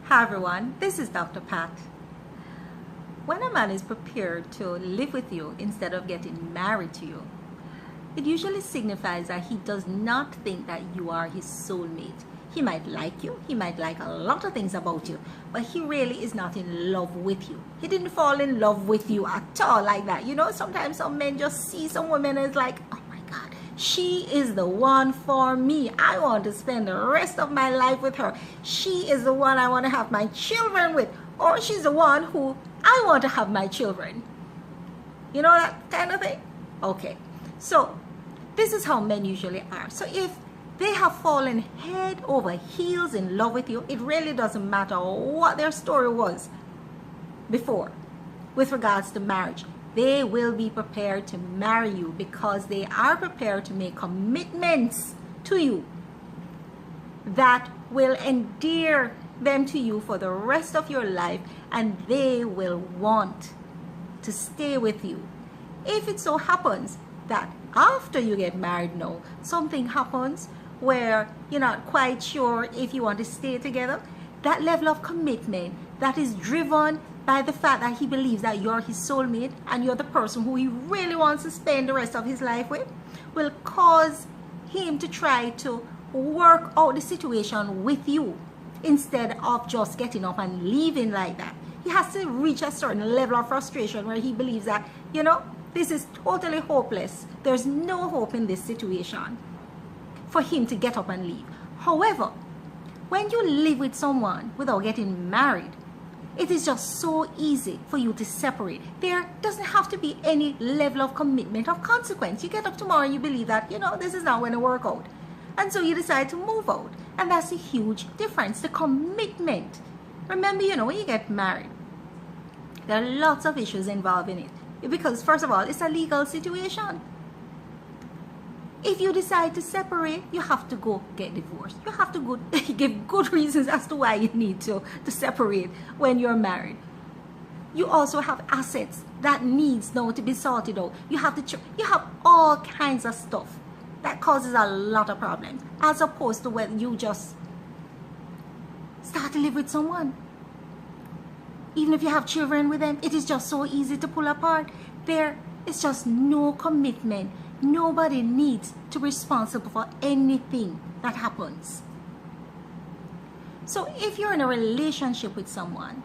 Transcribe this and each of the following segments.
Hi everyone, this is Dr. Pat. When a man is prepared to live with you instead of getting married to you, it usually signifies that he does not think that you are his soulmate. He might like you, he might like a lot of things about you, but he really is not in love with you. He didn't fall in love with you at all like that. You know, sometimes some men just see some women and it's like, oh my God, she is the one for me. I want to spend the rest of my life with her. She is the one I want to have my children with, or she's the one who I want to have my children. You know, that kind of thing? Okay, so this is how men usually are. So if they have fallen head over heels in love with you, it really doesn't matter what their story was before with regards to marriage. They will be prepared to marry you because they are prepared to make commitments to you that will endear them to you for the rest of your life, and they will want to stay with you. If it so happens that after you get married now, something happens where you're not quite sure if you want to stay together, that level of commitment that is driven by the fact that he believes that you're his soulmate and you're the person who he really wants to spend the rest of his life with, will cause him to try to work out the situation with you instead of just getting up and leaving like that. He has to reach a certain level of frustration where he believes that, you know, this is totally hopeless. There's no hope in this situation for him to get up and leave. However, when you live with someone without getting married, it is just so easy for you to separate. There doesn't have to be any level of commitment of consequence. You get up tomorrow and you believe that, you know, this is not going to work out. And so you decide to move out. And that's a huge difference, the commitment. Remember, you know, when you get married, there are lots of issues involved in it. Because first of all, it's a legal situation. If you decide to separate, you have to go get divorced. You have to go give good reasons as to why you need to separate when you're married. You also have assets that needs now to be sorted out. You have all kinds of stuff that causes a lot of problems, as opposed to when you just start to live with someone. Even if you have children with them, it is just so easy to pull apart. There is just no commitment. Nobody needs to be responsible for anything that happens. So if you're in a relationship with someone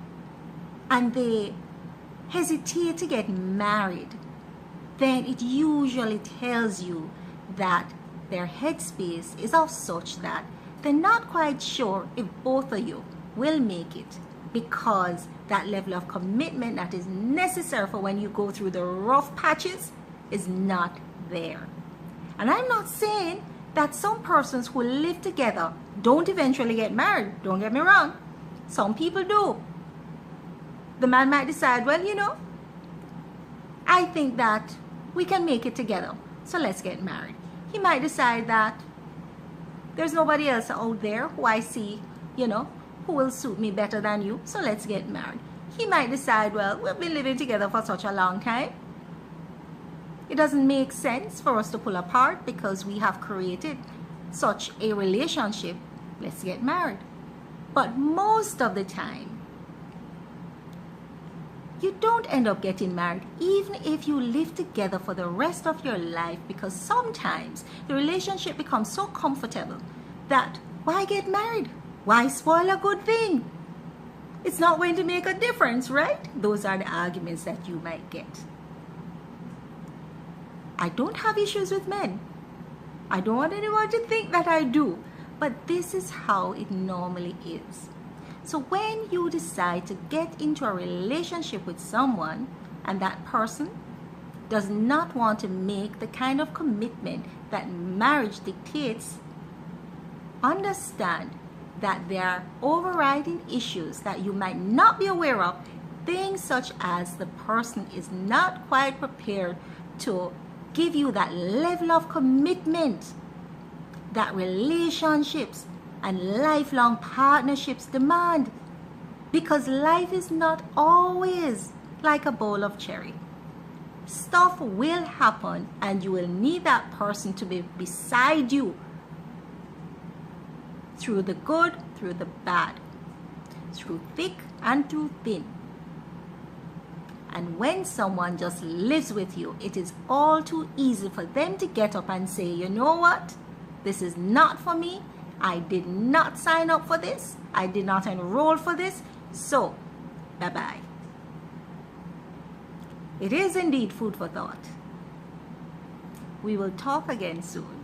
and they hesitate to get married, then it usually tells you that their headspace is of such that they're not quite sure if both of you will make it, because that level of commitment that is necessary for when you go through the rough patches is not there. And I'm not saying that some persons who live together don't eventually get married. Don't get me wrong. Some people do. The man might decide, well, you know, I think that we can make it together, so let's get married. He might decide that there's nobody else out there who I see, you know, who will suit me better than you, so let's get married. He might decide, well, we've been living together for such a long time. It doesn't make sense for us to pull apart because we have created such a relationship. Let's get married. But most of the time, you don't end up getting married, even if you live together for the rest of your life, because sometimes the relationship becomes so comfortable that why get married? Why spoil a good thing? It's not going to make a difference, right? Those are the arguments that you might get. I don't have issues with men. I don't want anyone to think that I do. But this is how it normally is. So when you decide to get into a relationship with someone and that person does not want to make the kind of commitment that marriage dictates, understand that there are overriding issues that you might not be aware of, things such as the person is not quite prepared to give you that level of commitment that relationships and lifelong partnerships demand, because life is not always like a bowl of cherry. Stuff will happen and you will need that person to be beside you through the good, through the bad. through thick and through thin. And when someone just lives with you, it is all too easy for them to get up and say, you know what? This is not for me. I did not sign up for this. I did not enroll for this. So, bye-bye. It is indeed food for thought. We will talk again soon.